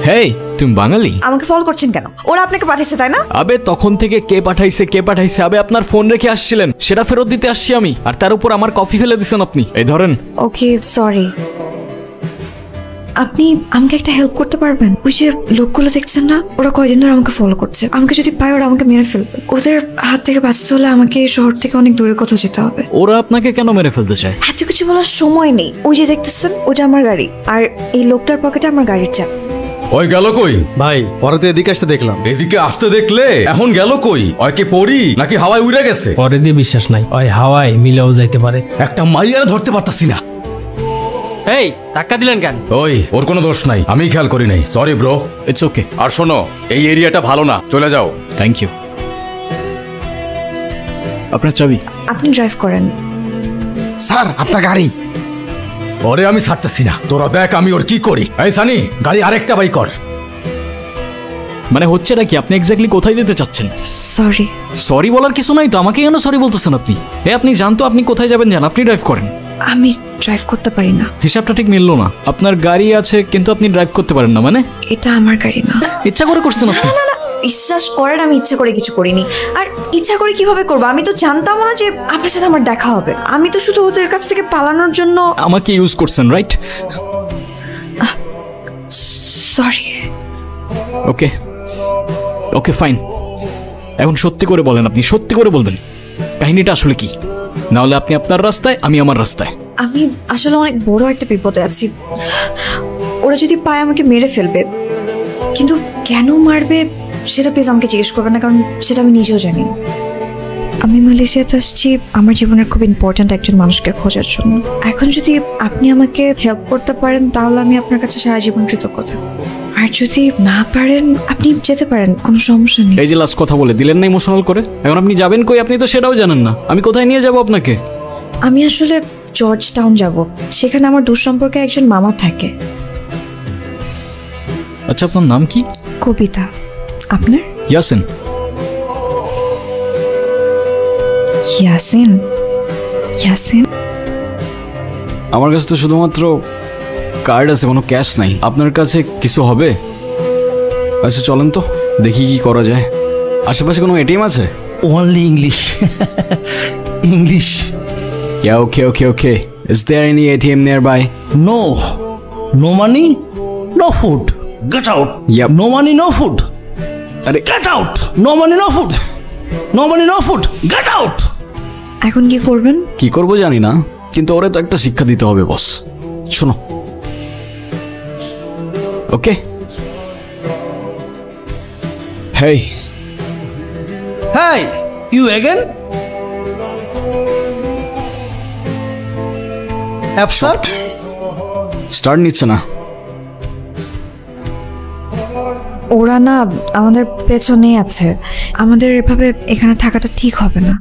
হেই, তুমি বাঙালি? আমাকে ফলো করছেন কেন? ওরা আপনাকে পাঠিয়েছে তাই না? আবে তখন থেকে কে পাঠাইছে আবে আপনার ফোন রেখে আসছিলেন, সেটা ফেরত দিতে আসছি আমি। আর তার উপর আমার কফি ফেলে দিছেন আপনি। এই ধরেন। ওকে সরি। আপনি আমাকে একটা হেল্প করতে পারবেন? ওই যে লোকগুলো দেখছেন না, ওরা কয়দিন ধরে আমাকে ফলো করছে। আমাকে যদি পায় ওরা আমাকে মেরে ফেলবে। ওদের হাত থেকে বাঁচতে হলে আমাকে এই শহর থেকে অনেক দূরে কোথাও যেতে হবে। ওরা আপনাকে কেন মেরে ফেলতে চায়? এত কিছু বলার সময় নেই। ওই যে দেখতেছেন, ওটা আমার গাড়ি, আর এই লোকটার পকেটে আমার গাড়ির চাবি। ওই গেল কই? ভাই পরে তো এদিকে আসতে দেখলাম। এদিকে আসতে দেখলে এখন গেল কই? ওই কি পড়ি নাকি হাওয়ায় উড়ে গেছে? পরে দিয়ে বিশ্বাস নাই, ওই হাওয়ায় মিলেও যাইতে পারে। একটা মাইয়ার ধরতে পারতাছি না। এই ধাক্কা দিলেন কেন? ওই ওর কোনো দোষ নাই, আমি খেয়াল করি নাই। Sorry bro. It's okay. আর শোনো, এই এরিয়াটা ভালো না, চলে যাও। Thank you. আপনার চাবি। আপনি ড্রাইভ করেন। স্যার আপনার গাড়ি। ওরে আমি ছাড়তেছি না, তোরা দেখ আমি ওর কি করি। এই সানি, গাড়ি আরেকটা বাই কর। মানে হচ্ছেটা কি? আপনি এক্স্যাক্টলি কোথায় যেতে চাচ্ছেন? সরি। সরি বলার কিছু নাই তো, আমাকে কেন সরি বলতেছেন আপনি? আপনি জানতো আপনি কোথায় যাবেন, জান। আপনি ড্রাইভ করেন। আমি ড্রাইভ করতে পারি না। হিসাবটা ঠিক মিললো না। আপনার গাড়ি আছে কিন্তু আপনি ড্রাইভ করতে পারেন না মানে? এটা আমার গাড়ি না। ইচ্ছা করে করছেন আপনি? না না, বিশ্বাস করেন আমি ইচ্ছা করে কিছু করিনি। আর ইচ্ছা করে কিভাবে করবো? আমি তো জানতাম না যে আপনার সাথে আমার দেখা হবে। আমি তো শুধু ওদের কাছ থেকে পালানোর জন্য আমাকে ইউজ করছেন, রাইট? সরি। ওকে ওকে ফাইন। এখন সত্যি করে বলেন, আপনি সত্যি করে বলবেন কাহিনীটা আসলে কি? না হলে আপনি আপনার রাস্তায়, আমি আমার রাস্তায়। আমি আসলে অনেক বড় একটা বিপদে আছি। ওরা যদি পায় আমাকে মেরে ফেলবে, কিন্তু কেন মারবে সেটা প্লিজ আমাকে জিজ্ঞেস করবে না, কারণ সেটা আমি নিজেও জানি না। আমি মালয়েশিয়াতে আসছি আমার জীবনের খুব ইম্পর্ট্যান্ট একজন মানুষকে খোঁজার জন্য। এখন যদি আপনি আমাকে হেল্প করতে পারেন তাহলে আমি আপনার কাছে সারা জীবন কৃতজ্ঞ থাকবো। আর যদি না পারেন আপনি যেতে পারেন, কোনো সমস্যা নেই। এই যে লাস্ট কথা বলে দিলেন না ইমোশনাল করে, এখন আপনি যাবেন কই? আপনি তো সেটাও জানেন না। আমি কোথায় নিয়ে যাব আপনাকে? আমি আসলে জর্জ টাউন যাব, সেখানে আমার দূর সম্পর্কে একজন মামা থাকে। আচ্ছা আপনার নাম কি? কবিতা। আপনার? ইয়াসিন। ইয়াসিন? ইয়াসিন? আমার কাছে তো শুধুমাত্র কার্ড আছে, কোনো ক্যাশ নাই। আপনার কাছে কিছু হবে? আচ্ছা চলেন তো দেখি কি করা যায়। আশেপাশে কোনো এটিএম আছে? Only English. English. Yeah, okay. Is there any ATM nearby? No. No money no food. Get out. Yep. No money no food. আরে get out. No money no food. No money no food. Get out. এখন কি করবেন? কি করবো জানি না, কিন্তু ওরে তো একটা শিক্ষা দিতে হবে বস। শোনো, ওকে? হেই হেই, ইউ এগেন? অ্যাপসার্ট। স্টার্ট নিচ্ছে না। ওরা না আমাদের পেছনেই আছে। আমাদের এভাবে এখানে থাকাটা ঠিক হবে না।